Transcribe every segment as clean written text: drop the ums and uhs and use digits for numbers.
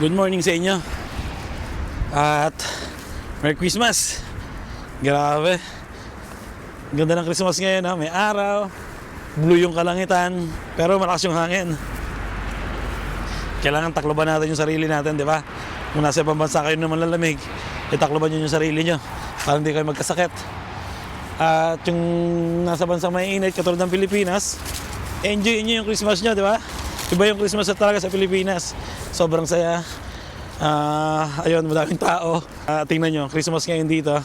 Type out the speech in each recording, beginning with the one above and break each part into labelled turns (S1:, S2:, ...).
S1: Good morning sa inyo. At Merry Christmas. Grabe. Ganda ng Christmas ngayon ha. May araw, blue yung kalangitan, pero malakas yung hangin. Kailangan takloban natin yung sarili natin, di ba? Kung nasa ibang bansa kayo naman lalamig, itakloban nyo yung sarili nyo para hindi kayo magkasakit. At yung nasa bansang may init, katulad ng Pilipinas, enjoy nyo yung Christmas nyo, di ba? Iba yung Christmas na talaga sa Pilipinas. Sobrang saya. Ayun, madaming tao. Tingnan nyo, Christmas ngayon dito.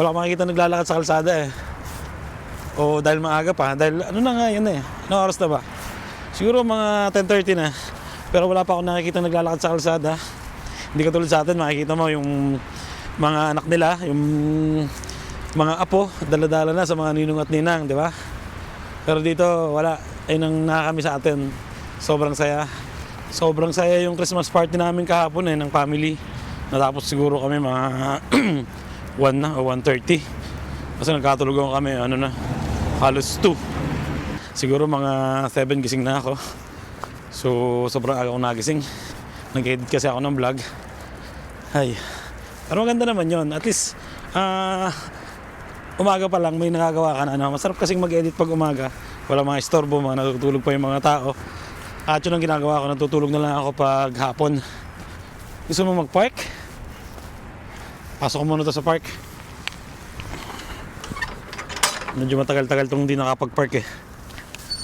S1: Wala akong makikita naglalakad sa kalsada eh. O dahil maaga pa. Dahil ano na nga yun eh. Anong oras na ba? Siguro mga 10:30 na. Pero wala pa akong nakikita naglalakad sa kalsada. Hindi katulad sa atin, makikita mo yung mga anak nila, yung mga apo, dala-dala na sa mga ninong at ninang, di ba? Pero dito, wala. Ayun ang nakakami sa atin. Sobrang saya. Sobrang saya yung Christmas party namin kahapon eh, ng family. Natapos siguro kami mga 1 na o 1:30. Kasi nagkatulugan kami, ano na, halos 2. Siguro mga 7 gising na ako. So, sobrang aga akong nagising. Nag-edit kasi ako ng vlog. Ay, pero maganda naman yon. At least, umaga pa lang may nagagawa ka na. Ano. Masarap kasing mag-edit pag umaga. Wala mga istorbo, mga natutulog pa yung mga tao. At yun ang ginagawa ko, natutulog na lang ako pag hapon. Gusto mo mag-park? Pasok ko muna to sa park. Medyo matagal-tagal itong hindi nakapag-park eh.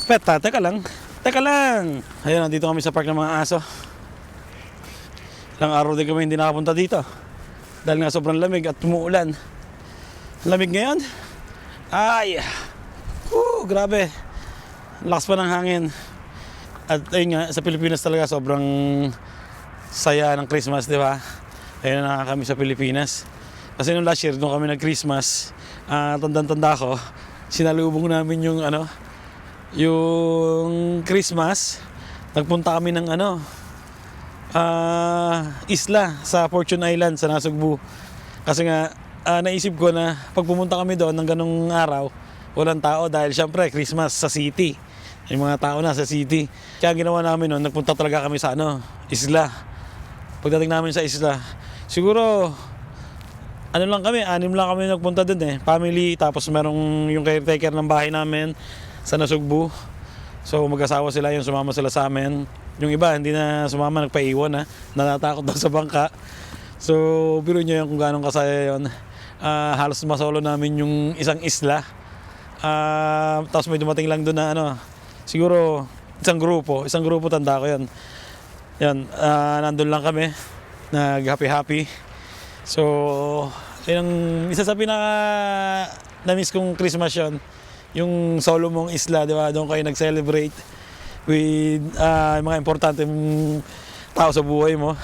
S1: Peta, teka lang. Teka lang! Ayun, nandito kami sa park ng mga aso. Ilang araw din kami hindi nakapunta dito. Dahil nga sobrang lamig at umuulan. Lamig ngayon? Ay! Grabe. Lakas pa ng hangin. At ayun nga, sa Pilipinas talaga sobrang saya ng Christmas, di ba? Ayun na kami sa Pilipinas. Kasi nung last year, nung kami nag-Christmas, tanda-tanda ko, sinalubong namin yung yung Christmas. Nagpunta kami ng isla sa Fortune Island sa Nasugbu. Kasi nga, naisip ko na pag pumunta kami doon ng ganong araw, walang tao dahil syempre Christmas sa city. Yung mga tao na sa city. Kaya ginawa namin noon, nagpunta talaga kami sa isla. Pagdating namin sa isla, siguro lang kami, 6 lang kami nagpunta doon eh. Family, tapos merong yung caretaker ng bahay namin sa Nasugbu. So mag-asawa sila, yung sumama sila sa amin. Yung iba hindi na sumama, nagpaiwan na. Natatakot daw sa bangka. So biro nyo yung kung gano'ng kasaya yun. Halos masolo namin yung isang isla. Tapos may dumating lang doon na siguro isang grupo tanda ko yan. Yan, nandun lang kami, nag-happy-happy. So, yung isa sa na-miss kong Christmas yun, yung solo mong isla, di ba? Doon kayo nag-celebrate with mga importanteng tao sa buhay mo.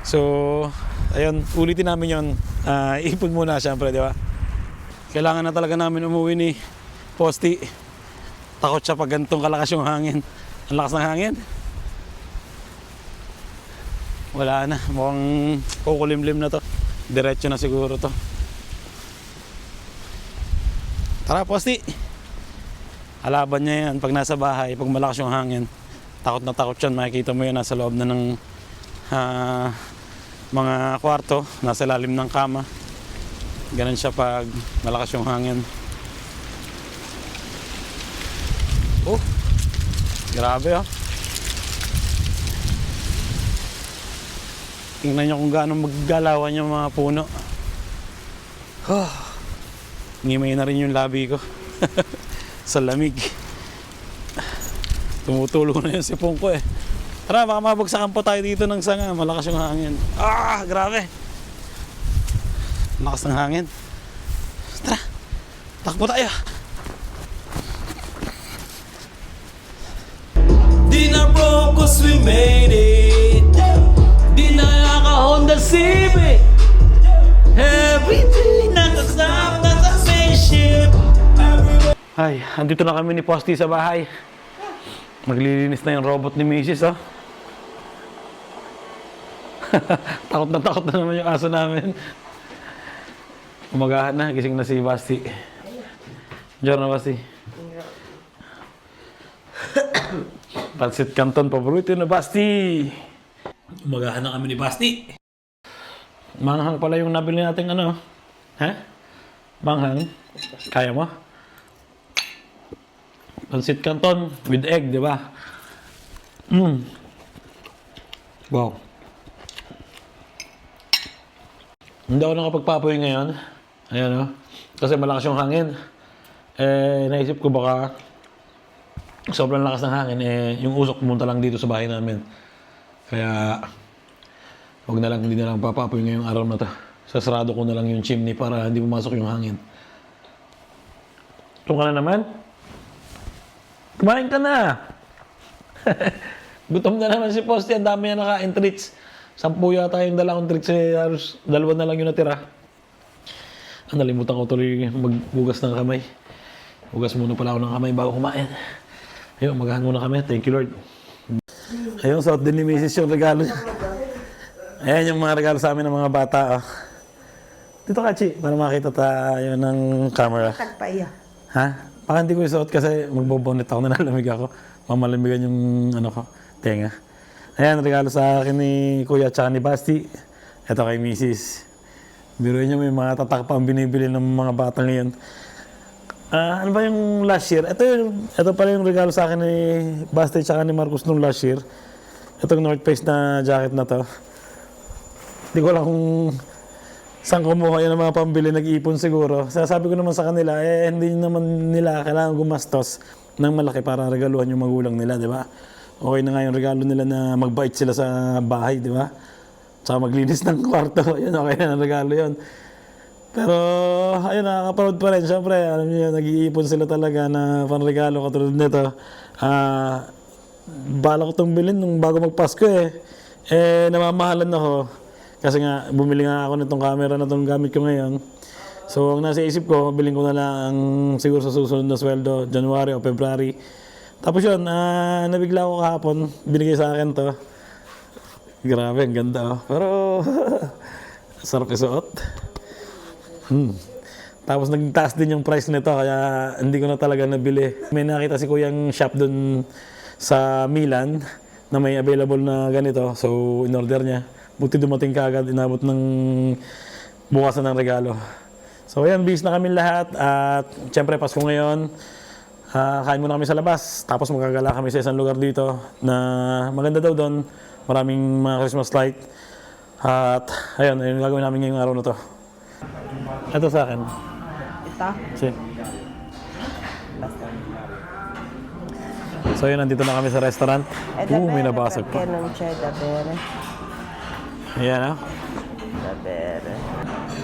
S1: So, ayun, ulitin namin yun. Ipon muna syempre, di ba? Kailangan na talaga namin umuwi ni Posti. Takot siya pag ganitong kalakas yung hangin. Ang lakas ng hangin. Wala na. Mukhang kukulimlim na to. Diretso na siguro to. Tara, Posti. Alaban niya yan pag nasa bahay, pag malakas yung hangin. Takot na takot yan. Makikita mo yan nasa loob na ng mga kwarto. Nasa lalim ng kama. Ganun siya pag malakas yung hangin. Oh, grabe oh. Tingnan nyo kung gaano maggalawan yung mga puno. Oh, ngimay na rin yung labi ko. Sa lamig. Tumutulo na yung sipong ko eh. Tara, baka mabagsakan pa tayo dito ng sanga. Malakas yung hangin. Grabe. Lakas ng hangin. Tara, takbo tayo.
S2: Di na broke 'cause we made it. Di na naka-Honda Civic. Everything nakasama na sa spaceship.
S1: Ay, andito na kami ni Posti sa bahay. Maglilinis na yung robot ni Mrs. oh. Takot na naman yung aso namin. Umagahan na, gising na si Basti. Diyan na Basti. Pansit Canton, paborito na Basti. Umagahan na kami ni Basti. Manghang pala yung nabili natin ano. Ha? Manghang. Kaya mo? Pansit canton with egg, di ba? Wow. Hindi ako nakapagpapoy ngayon. Ayan o. Kasi malakas yung hangin. Naisip ko baka sobrang lakas ng hangin, yung usok pumunta lang dito sa bahay namin. Kaya, wag na lang, hindi na lang papapoy ngayong araw na to. Sasarado ko na lang yung chimney para hindi pumasok yung hangin. Ito ka na naman? Kumain ka na! Gutom na naman si Posty, ang dami na nakain treats. 10 yata yung dala kong treats, dalawa na lang yung natira. Nalimutan ko tuloy magbugas ng kamay. Hugas muna pala ako ng kamay bago kumain. Ayun, magahan muna kami. Thank you, Lord. Ayun, suot din ni Mrs. yung regalo niya. Ayan yung mga regalo sa amin ng mga bata. Oh. Dito ka, Chi, para makita tayo ng camera.
S3: Tagpaiya.
S1: Ha? Baka hindi ko isuot kasi magbobonnet ako, nalalamig ako. Mamalamigan yung ano ko, tenga. Ayan, regalo sa akin ni Kuya tsaka ni Basti. Ito kay Mrs. Biruin niyo, may mga tatak pa ang binibili ng mga bata ngayon. Ano ba yung last year? Ito pala yung regalo sa akin ni Basti tsaka ni Marcos nung last year. Itong North Face na jacket na to. Hindi ko alam kung saan kumuha yun ng mga pambili, nag-iipon siguro. Sabi ko naman sa kanila, hindi naman nila kailangan gumastos ng malaki para regaluhan yung magulang nila, di ba? Okay na nga yung regalo nila na magbait sila sa bahay, di ba? Tsaka maglinis ng kwarto, yun, okay na ng regalo yun. Pero, ayun, nakakaproud pa rin. Siyempre, alam niyo, nag-iipon sila talaga na panregalo katulad nito. Bala ko itong bilhin nung bago magpasko namamahalan ako. Kasi nga, bumili nga ako nitong camera na itong gamit ko ngayon. So, ang nasa isip ko, bilhin ko na lang siguro sa susunod na sweldo, January o February. Tapos yun, nabigla ako kahapon, binigay sa akin to. Grabe, ang ganda oh. Pero, sarap isuot. Tapos nagtaas din yung price nito, kaya hindi ko na talaga nabili. May nakita si Kuyang shop dun sa Milan na may available na ganito. So, in-order niya. Buti dumating ka agad, inabot ng bukasan ng regalo. So, ayan, bis na kami lahat. At, syempre, Pasko ngayon. Kain muna kami sa labas. Tapos, magagala kami sa isang lugar dito na maganda daw doon. Maraming mga Christmas light. At, ayun, ayun gagawin namin ngayong araw na to. Ito sa akin.
S3: Ito?
S1: Si. So, yun, nandito na kami sa restaurant. May nabasag pa.
S3: Perché non c'è davvero?
S1: Ayan,
S3: Davvero.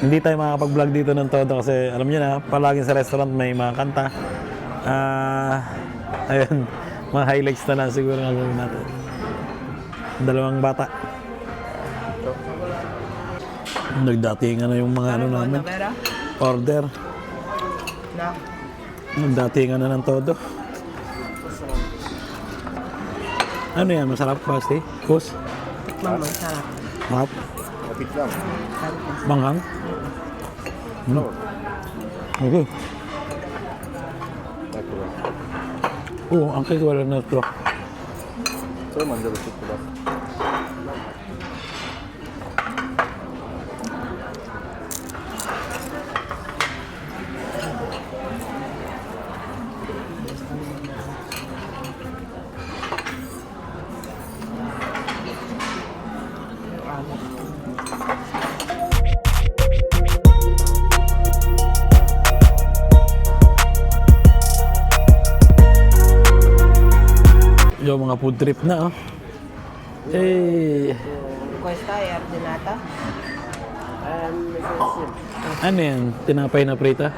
S1: Hindi tayo makakapag-vlog dito ng todo kasi alam niyo na, palaging sa restaurant may mga kanta. Ayun, mga highlights na lang siguro nga gawin natin. Dalawang bata. Nagdatingan na yung mga ano namin.
S3: Davvero?
S1: Order.
S3: No.
S1: Nagdatingan na ng todo. Ano yan? Masarap, Basti? Kus?
S3: Mama, sarap.
S1: Map? Manghang? Okay. Anche quello nel tro.
S4: Solo mangiato tutto basta.
S1: Yung mga food trip na, oh.
S3: Questa è ordinata?
S1: Ano yan? Tinapay na prita?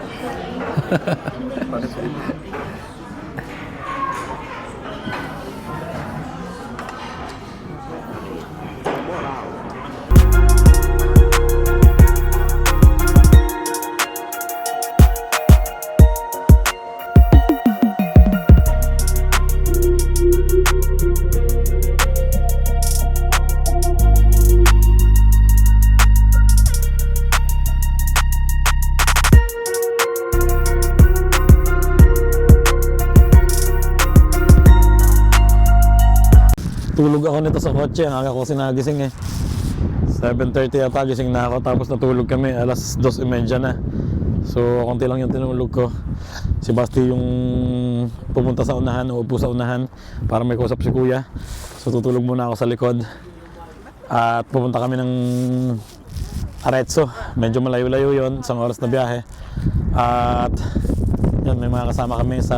S1: Tulog ako nito sa kotse, ang aga ko sinagising eh. 7:30 yata gising na ako, tapos natulog kami, alas 2:30 na. So, konti lang yung tinulog ko. Si Basti yung pumunta sa unahan, uupo sa unahan para may kausap si Kuya. So, tutulog muna ako sa likod. At pupunta kami ng Arezzo. Medyo malayo-layo yun, isang oras na biyahe. At yun, may mga kasama kami sa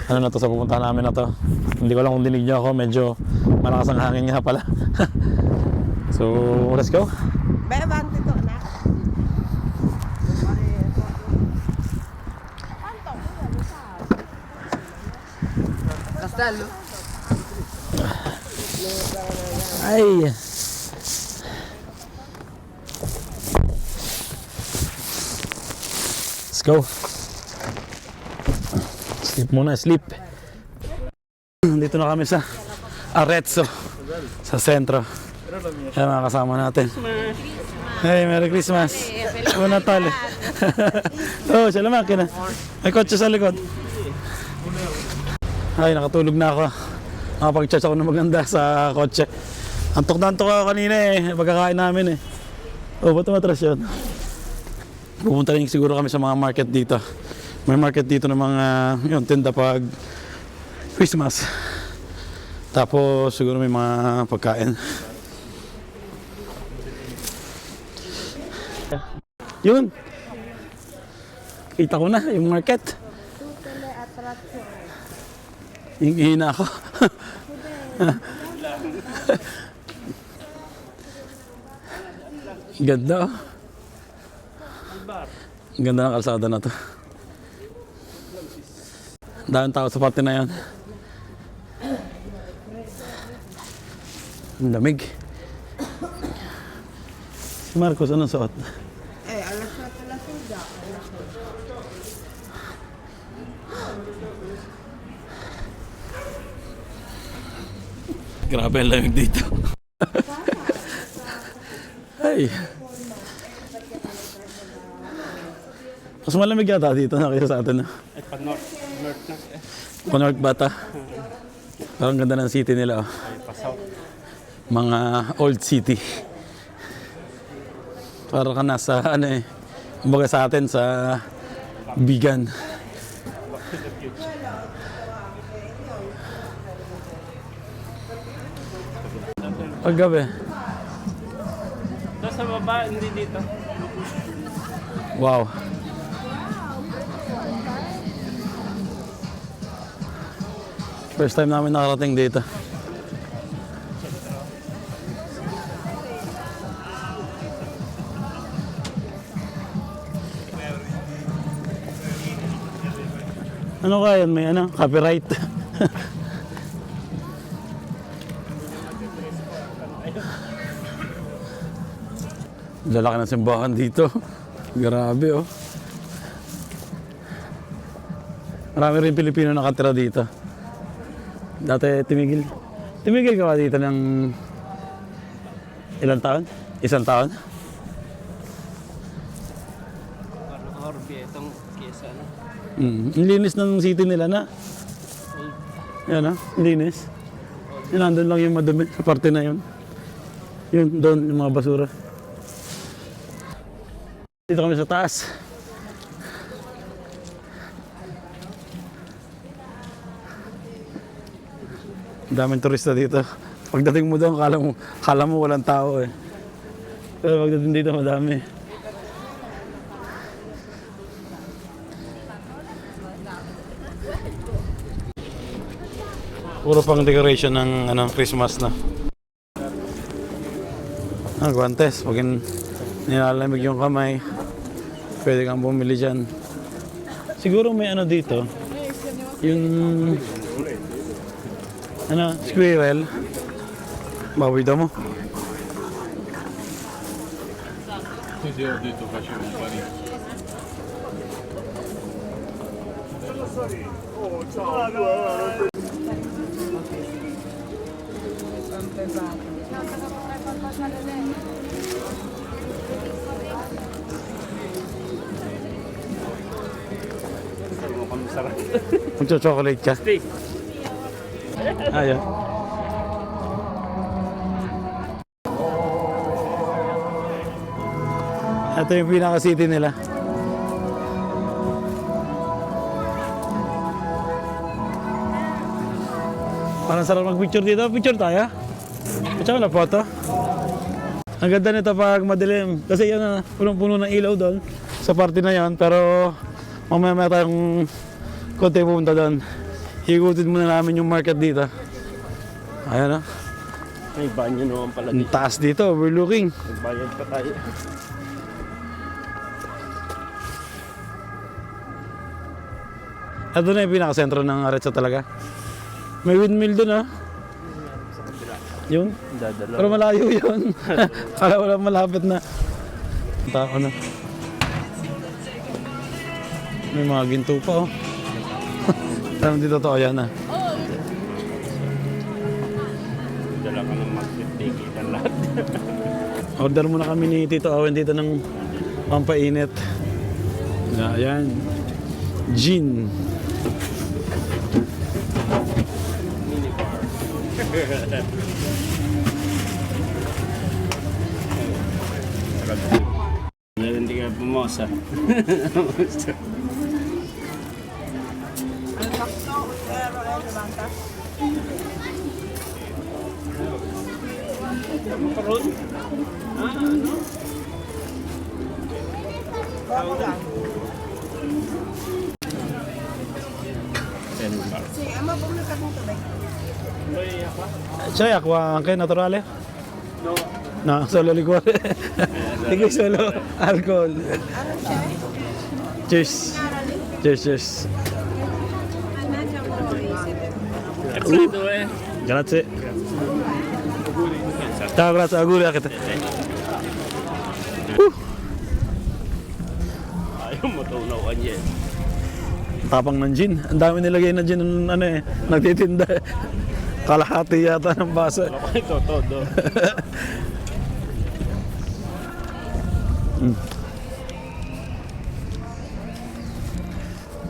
S1: ano na to, sa pupuntahan namin na to. Hindi ko lang kung dinig niyo ako, medyo malakas ang hangin nga pala. So, let's go.
S3: Bebang tito na. Castelo.
S1: Ay! Let's go. Sleep muna, sleep. Dito na kami sa Arezzo, sa sentro. Yan mga kasama natin. Hey, Merry Christmas. Buon Natale. Oh, siya naman kina. May kotse sa likod. Ay, nakatulog na ako. Nakapag-charge ako ng maganda sa kotse. Antok na antok ako kanina eh. Pagkakain namin eh. Oh, ba't matras yun? Pupunta rin siguro kami sa mga market dito. May market dito ng mga yun, tinda pag Christmas. Tapos siguro may mga pagkain. Yun. Kita ko na yung market. Yung hina ako. Ganda oh. Ang ganda ng kalsada na to. Daming tao sa parte na yan. Ang lamig. Si Marcos, anong suot?
S3: Eh, alas na pala suda.
S1: Grabe ang lamig dito. Ay. Mas malamig yata dito na kaysa sa atin.
S4: Eh, pa-north na.
S1: Pa-north bata. Parang ganda ng city nila. Oh.
S4: Ay, pa-south.
S1: Mga old city. Para ka nasa ano eh. Kumbaga sa atin sa Bigan. Paggabi.
S2: Doon sa baba, hindi dito.
S1: Wow. First time namin nakarating dito. Ano kaya yan? May ano? Copyright. Lalaki ng simbahan dito. Grabe oh. Marami rin Pilipino nakatira dito. Dati tumigil. Tumigil ka ba dito ng ilang taon? Isang taon?
S2: Parang Orbe, itong kesa, ano?
S1: Ang linis ng city nila na. Yan ah, linis. Yan, nandun lang yung madumi sa parte na yun. Yun, doon yung mga basura. Dito kami sa taas. Daming turista dito. Pagdating mo doon, kala mo walang tao eh. Pero pagdating dito, madami. Puro pang decoration ng ano, Christmas na. Guantes, pag nilalamig yung kamay, pwede kang bumili dyan. Siguro may ano dito, yung ano, squirrel. Baboy daw mo. Magcho-chocolate ka? Ayun. Ito yung pinaka-city nila. Parang sarap mag-picture dito. Picture tayo. Picture na photo. Ang ganda nito pag madilim. Kasi yun na, punong-puno ng ilaw doon sa party na yon. Pero mamaya tayong konti pupunta doon. Higutin muna namin yung market dito. Ayan o.
S4: May banyo naman pala
S1: Ang
S4: dito.
S1: taas dito, overlooking.
S4: Nagbayad pa tayo.
S1: Ito na yung pinakasentro ng Arezzo talaga. May windmill doon ah. Yun.
S4: Dadala.
S1: Pero malayo yun. Kala wala malapit na. Tao na. May mga ginto pa oh. Tama dito to, ayan na.
S4: Dala ka ng mag-tikitan lahat.
S1: Order muna kami ni Tito Owen dito ng pampainit. Ayan. Gin.
S4: Hindi ka pumosa.
S3: Ang sakto, pero ay nabangka. Bako lang. Si ama, bumili ka ng tubig.
S1: Siya, aqua anche naturale?
S4: No.
S1: No, solo liquore. Hindi solo alcohol.
S3: Ano siya?
S1: Cheers. Cheers, cheers.
S4: Excited eh.
S1: Grazie. Ciao, grazie. Auguri anche te.
S4: Ayaw mo tunawan yan.
S1: Tapang ng gin. Ang dami nilagay na gin ng ano eh, nagtitinda. Kalahati yata ng baso.
S4: Wala ko ito, todo.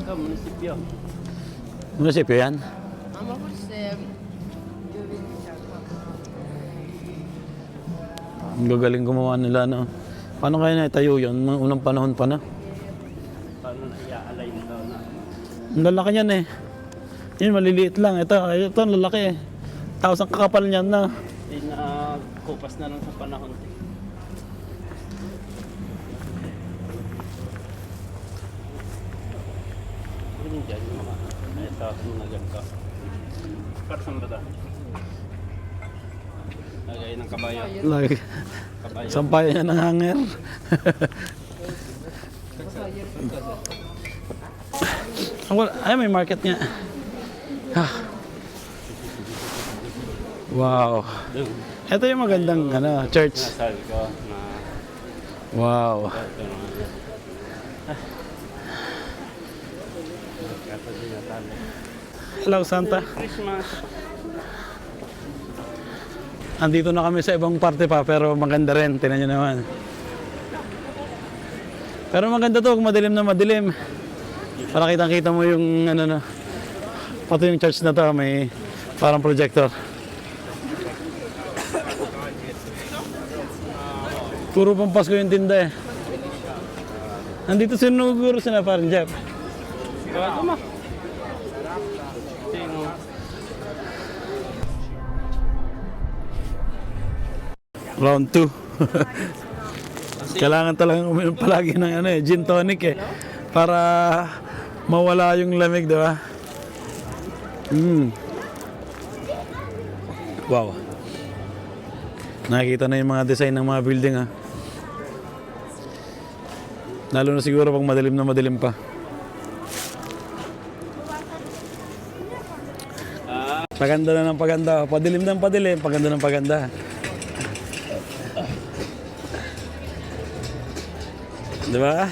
S4: Ito, munisipyo.
S1: Munisipyo yan?
S3: Ama ko si
S1: Ang gagaling gumawa nila no. Paano kaya naitayo yun? Mga unang panahon pa na.
S4: Paano na i-align daw na?
S1: Ang lalaki niyan eh. Yun, maliliit lang. Ito ang lalaki eh. Tapos ang kakapal niyan na.
S4: Hindi na kupas na lang sa panahon. Ano dyan yung mga ito, mga ganito. Para saan ba ito? Lagay ng kabayo.
S1: Lagi.
S4: Kabayo.
S1: Sampayan niya ng hanger. Ay, may market niya. Ah. Wow.
S4: Doon.
S1: Ito yung magandang ano, church.
S4: Nasabi ko na
S1: Wow.
S4: ito na. Kata din natalo.
S1: Hello, Santa.
S4: Christmas.
S1: Andito na kami sa ibang parte pa pero maganda rin. Tingnan nyo naman. Pero maganda to kung madilim na madilim. Para kitang-kita mo yung ano na. Pati yung church na to may parang projector. Puro pang Pasko yung tinda eh. Nandito sinuguro sila parang Jeff.
S4: Ito mo. Sino?
S1: Round 2. Kailangan talagang uminom palagi ng ano eh, gin tonic eh. Para mawala yung lamig, di ba? Wow. Nakikita na yung mga design ng mga building ha. Lalo na siguro pag madilim na madilim pa. Paganda na ng paganda. Padilim ng padilim, paganda ng paganda. Di ba?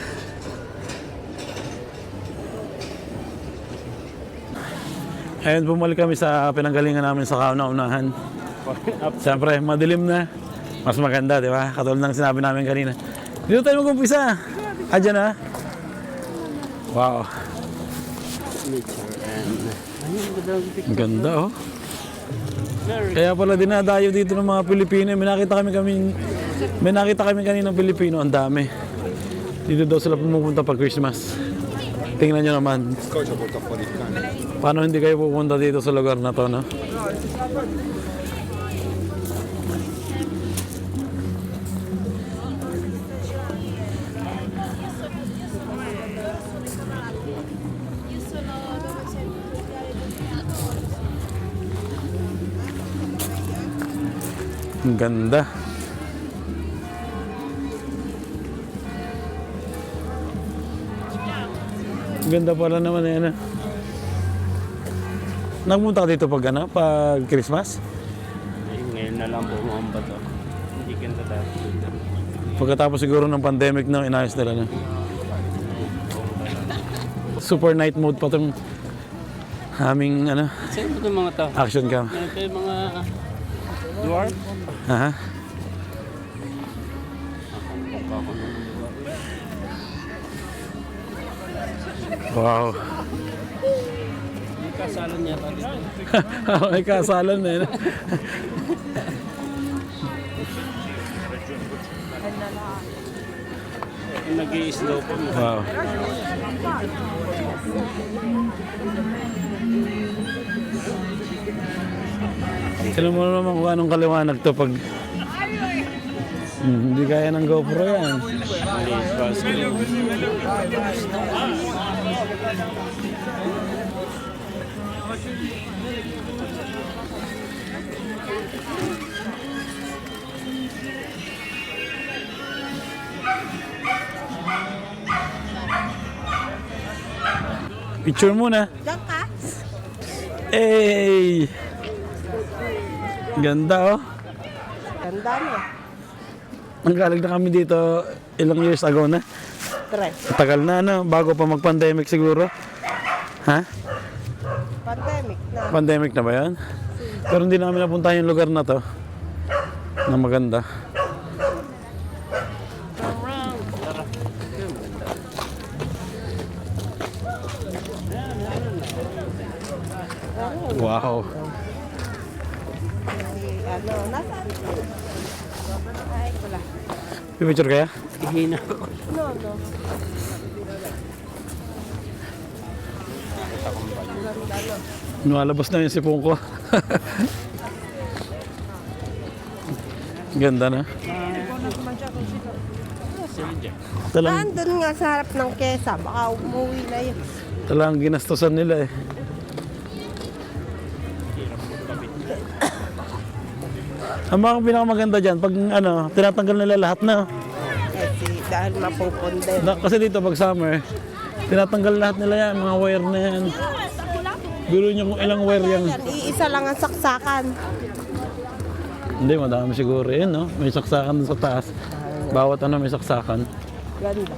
S1: Ayun, bumalik kami sa pinanggalingan namin sa kauna-unahan. Siyempre, madilim na. Mas maganda, di ba? Katulad ng sinabi namin kanina. Dito tayo mag-umpisa. Adyan na. Wow.
S4: Nature and... Ayun, gandang picture.
S1: Ang ganda, oh.
S4: Merry
S1: Kaya pala dinadayo dito ng mga Pilipino. May nakita kami kanina ng Pilipino. Ang dami. Dito daw sila pumupunta pag Christmas. Tingnan nyo naman. Paano hindi kayo pupunta dito sa lugar na to, no? Ang ganda. Ang ganda pala naman yan. Nagpunta ka dito pag ano? Pag Christmas?
S4: Ay, ngayon na lang bumamba to. Hindi ganda dati.
S1: Pagkatapos siguro ng pandemic na inayos nila na. Super night mode pa itong aming ano,
S4: Saan ba itong mga tao?
S1: action cam.
S4: Ito yung mga dwarf?
S1: Aha. Wow.
S4: May kasalan niya pa dito.
S1: May kasalan na yun.
S4: Nag-i-slow po mo.
S1: Wow. Tignan mo naman kung anong kaliwanag to pag hindi kaya ng GoPro yan. Picture muna.
S3: Diyan ka?
S1: Hey! Ganda oh.
S3: Ganda mo.
S1: Nanggaling na kami dito ilang years ago na.
S3: Try.
S1: Tagal na ano, bago pa mag-pandemic siguro. Ha?
S3: Pandemic na.
S1: Pandemic na ba yan? Pero hindi namin napuntahan yung lugar na to. Na maganda. Wow.
S3: Ano, nasaan? Ay, wala.
S1: Pipicture kaya?
S4: Hihina.
S3: No, no.
S1: Nualabas na yung sipong ko. Ganda na. Talang,
S3: Nandun nga sa harap ng kesa. Baka umuwi na yun.
S1: talang ginastosan nila eh. Ang mga pinakamaganda dyan, pag ano, tinatanggal nila lahat na.
S3: Kasi dahil mapupunde.
S1: Kasi dito pag summer, tinatanggal lahat nila yan, mga wire na yan. Biro nyo kung ilang wire yan.
S3: Yan, iisa lang ang saksakan.
S1: Hindi, madami siguro yun, no? May saksakan dun sa taas. Bawat ano may saksakan.
S3: Ganda.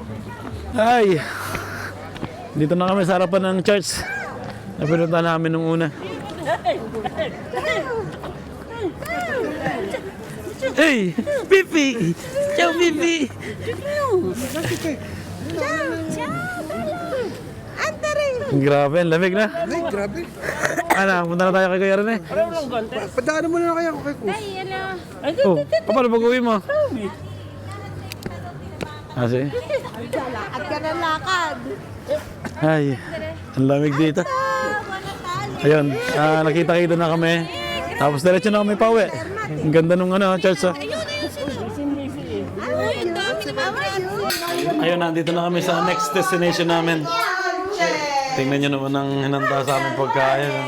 S1: Ay! Dito na kami sa harapan ng church na pinunta namin nung una. Hey! Pipi! Ciao, Pipi! Grabe, ang lamig na.
S5: Ay, grabe.
S1: Ano, punta na tayo kay Kuya Rene.
S5: Padaanan mo na kaya ako kay Kus.
S1: Oh, paano pag-uwi mo? Kasi?
S3: Lakad ka ng lakad.
S1: Ay, ang lamig dito. Ayun, nakita-kita na kami. Tapos diretso na kami pauwi. Ang ganda nung ano, church. Oh. Ayun, nandito na kami sa next destination namin. Tingnan nyo naman ang hinanda sa aming pagkain. Oh.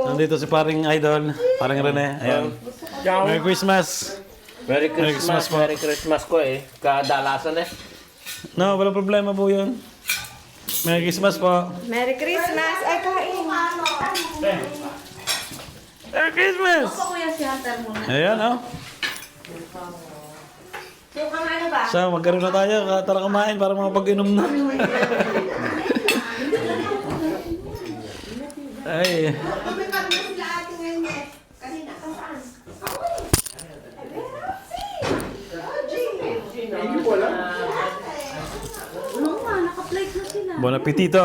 S1: Nandito si paring Idol, paring Rene. Ayun. Merry Christmas.
S4: Merry
S1: Christmas po.
S4: Merry Christmas ko eh. Kadalasan eh.
S1: No, wala problema po yun. Merry Christmas po.
S3: Merry Christmas! Ay, kain!
S1: Merry Christmas! Ayan, oh. So, magkaroon na tayo. Tara kumain para makapag-inom na. Ay. Bon appetito!